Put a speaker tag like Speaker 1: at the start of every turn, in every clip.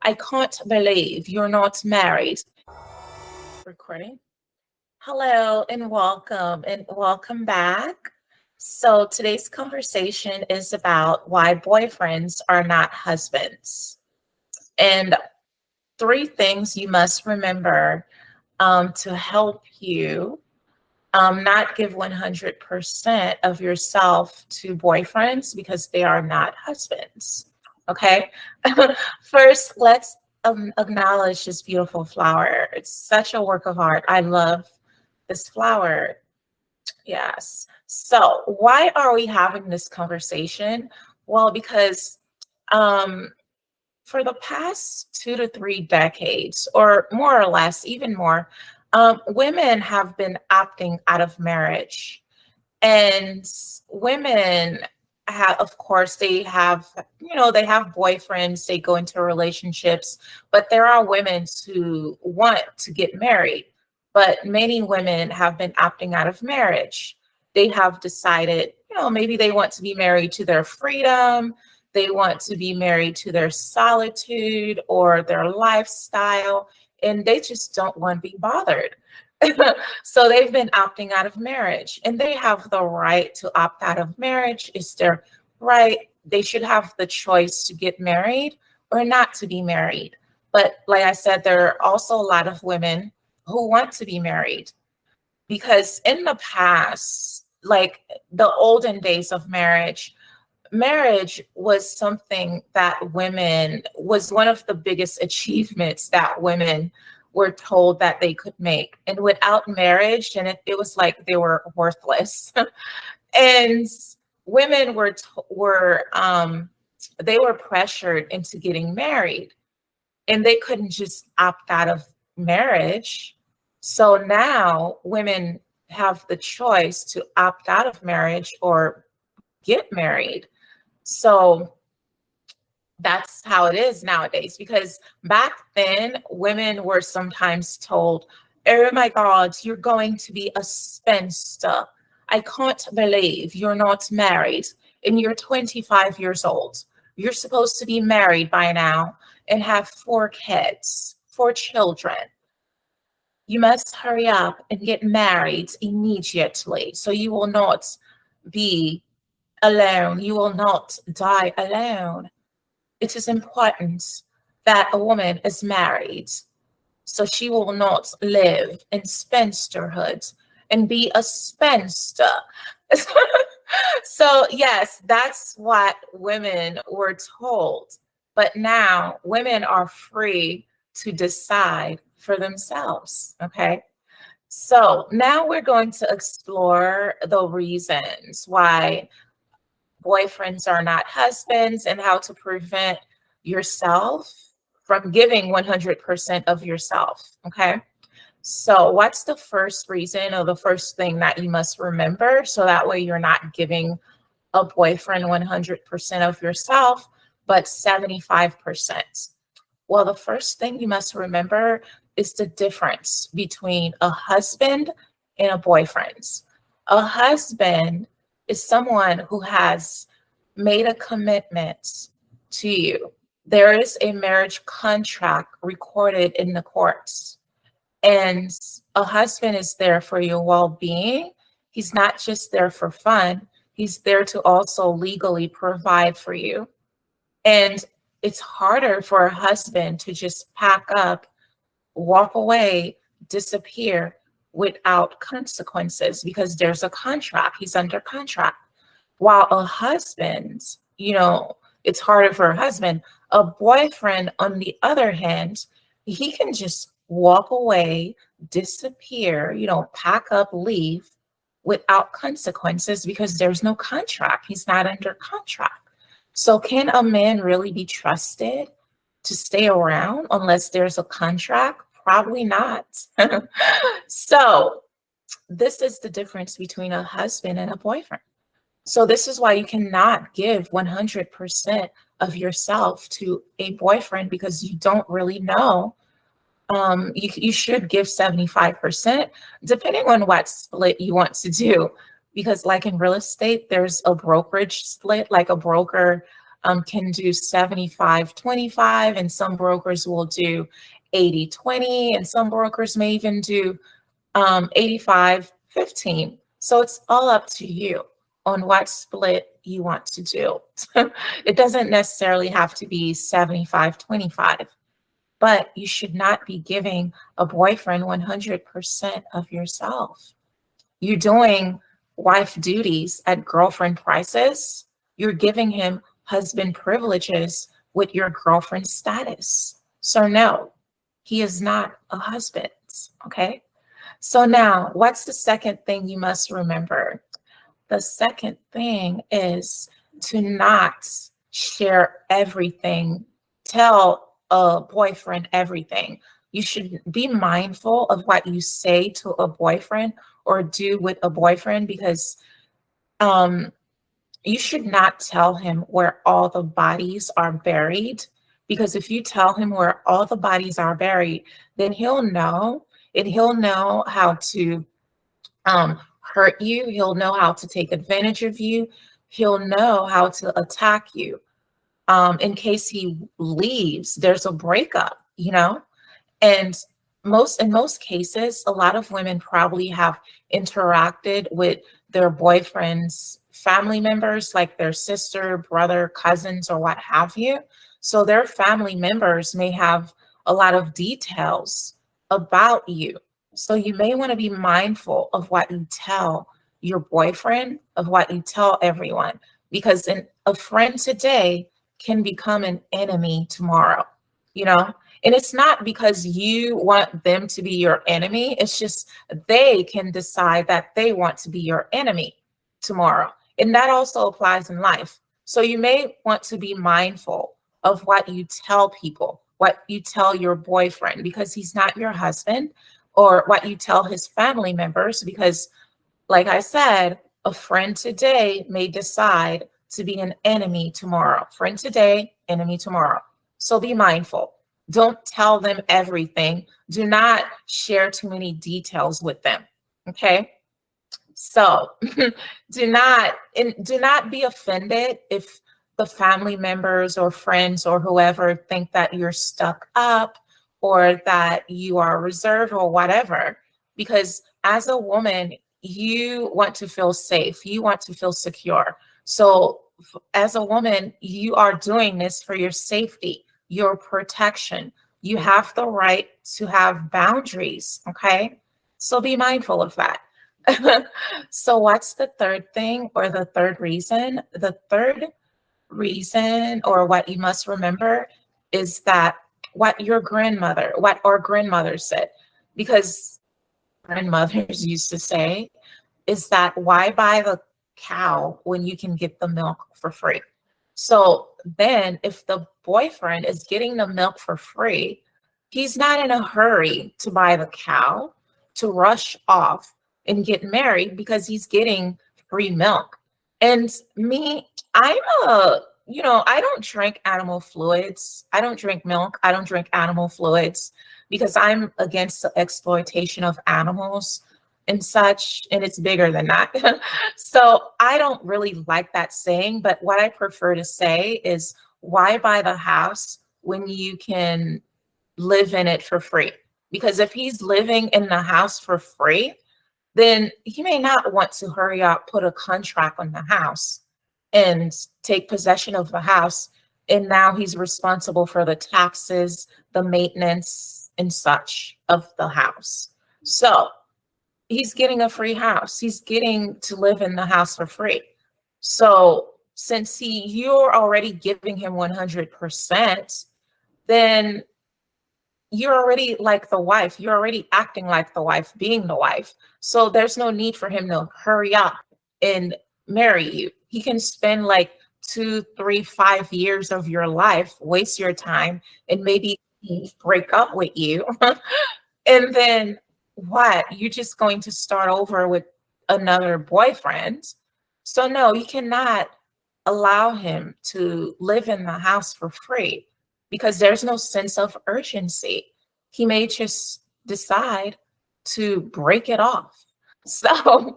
Speaker 1: I can't believe you're not married. Recording. Hello and welcome back. So today's conversation is about why boyfriends are not husbands and three things you must remember to help you not give 100% of yourself to boyfriends because they are not husbands. Okay. First, let's acknowledge this beautiful flower. It's such a work of art. I love this flower. Yes. So, why are we having this conversation? Well, because um, for the past 2 to 3 decades, or more or less, even more, women have been opting out of marriage. And women have, of course, they have boyfriends, they go into relationships, but there are women who want to get married. But many women have been opting out of marriage. They have decided, maybe they want to be married to their freedom, they want to be married to their solitude or their lifestyle, and they just don't want to be bothered. So they've been opting out of marriage, and they have the right to opt out of marriage. It's their right. They should have the choice to get married or not to be married. But like I said, there are also a lot of women who want to be married because in the past, like the olden days of marriage was something that women was one of the biggest achievements that women were told that they could make. And without marriage, and it was like they were worthless. And women they were pressured into getting married, and they couldn't just opt out of marriage. So now women have the choice to opt out of marriage or get married. So that's how it is nowadays, because back then women were sometimes told, oh my God, you're going to be a spinster. I can't believe you're not married and you're 25 years old. You're supposed to be married by now and have 4 kids, 4 children. You must hurry up and get married immediately so you will not be alone. You will not die alone. It is important that a woman is married so she will not live in spinsterhood and be a spinster. So, yes, that's what women were told. But now women are free to decide for themselves. Okay. So now we're going to explore the reasons why boyfriends are not husbands and how to prevent yourself from giving 100% of yourself. Okay. So, what's the first reason or the first thing that you must remember so that way you're not giving a boyfriend 100% of yourself, but 75%? Well, the first thing you must remember is the difference between a husband and a boyfriend. A husband is someone who has made a commitment to you. There is a marriage contract recorded in the courts, and a husband is there for your well-being. He's not just there for fun. He's there to also legally provide for you. And it's harder for a husband to just pack up, walk away, disappear without consequences because there's a contract. He's under contract. While a husband, it's harder for a husband. A boyfriend, on the other hand, he can just walk away, disappear, pack up, leave without consequences because there's no contract. He's not under contract. So can a man really be trusted to stay around unless there's a contract? Probably not. So this is the difference between a husband and a boyfriend. So this is why you cannot give 100% of yourself to a boyfriend because you don't really know. You should give 75%, depending on what split you want to do. Because like in real estate, there's a brokerage split, like a broker can do 75-25, and some brokers will do 80-20, and some brokers may even do 85-15. So it's all up to you on what split you want to do. It doesn't necessarily have to be 75-25, but you should not be giving a boyfriend 100% of yourself. You're doing wife duties at girlfriend prices. You're giving him husband privileges with your girlfriend status. So, no, he is not a husband. Okay. So, now what's the second thing you must remember? The second thing is to not share everything, tell a boyfriend everything. You should be mindful of what you say to a boyfriend or do with a boyfriend, because um, you should not tell him where all the bodies are buried. Because if you tell him where all the bodies are buried, then he'll know, and he'll know how to hurt you. He'll know how to take advantage of you. He'll know how to attack you. In case he leaves, there's a breakup, and in most cases, a lot of women probably have interacted with their boyfriend's family members, like their sister, brother, cousins, or what have you. So their family members may have a lot of details about you. So you may want to be mindful of what you tell your boyfriend, of what you tell everyone, because a friend today can become an enemy tomorrow, you know? And it's not because you want them to be your enemy. It's just they can decide that they want to be your enemy tomorrow. And that also applies in life. So you may want to be mindful of what you tell people, what you tell your boyfriend, because he's not your husband, or what you tell his family members, because, like I said, a friend today may decide to be an enemy tomorrow. Friend today, enemy tomorrow. So be mindful. Don't tell them everything. Do not share too many details with them. Okay? So do not be offended if the family members or friends or whoever think that you're stuck up, or that you are reserved or whatever, because as a woman, you want to feel safe. You want to feel secure. So as a woman, you are doing this for your safety, your protection. You have the right to have boundaries. Okay. So be mindful of that. So, what's the third thing, or the third reason? The third reason, or what you must remember, is that what our grandmother said, because grandmothers used to say, is that why buy the cow when you can get the milk for free? So then, if the boyfriend is getting the milk for free, he's not in a hurry to buy the cow, to rush off and get married, because he's getting free milk. And me, I don't drink animal fluids. I don't drink milk. I don't drink animal fluids, because I'm against the exploitation of animals and such, and it's bigger than that. So I don't really like that saying, but what I prefer to say is, why buy the house when you can live in it for free? Because if he's living in the house for free, then he may not want to hurry up, put a contract on the house, and take possession of the house. And now he's responsible for the taxes, the maintenance, and such of the house. So he's getting a free house. He's getting to live in the house for free. So since you're already giving him 100%, then you're already like the wife. You're already acting like the wife, being the wife. So there's no need for him to hurry up and marry you. He can spend like 2, 3, 5 years of your life, waste your time, and maybe break up with you. And then what? You're just going to start over with another boyfriend. So no, you cannot allow him to live in the house for free, because there's no sense of urgency. He may just decide to break it off. So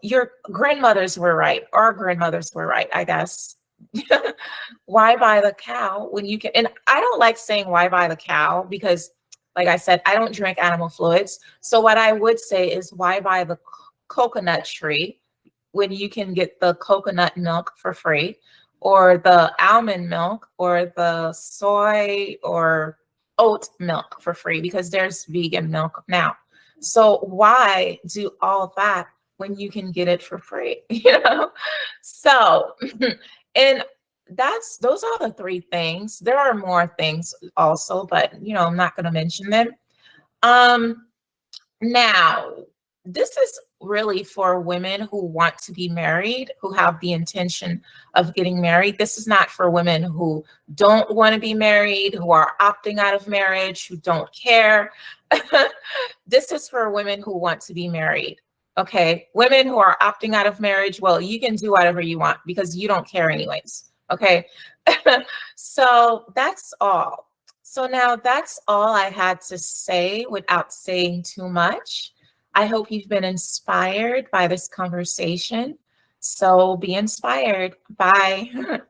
Speaker 1: your grandmothers were right. Our grandmothers were right, I guess. Why buy the cow when you can? And I don't like saying why buy the cow because, like I said, I don't drink animal fluids. So what I would say is why buy the coconut tree when you can get the coconut milk for free, or the almond milk, or the soy or oat milk for free, because there's vegan milk now. So why do all that when you can get it for free? So and that's those are the three things. There are more things also, but I'm not going to mention them. Um Now, this is really for women who want to be married, who have the intention of getting married. This is not for women who don't want to be married, who are opting out of marriage, who don't care. This is for women who want to be married. Okay. Women who are opting out of marriage, well, you can do whatever you want because you don't care anyways. Okay. So that's all. So now that's all I had to say without saying too much. I hope you've been inspired by this conversation. So be inspired. Bye.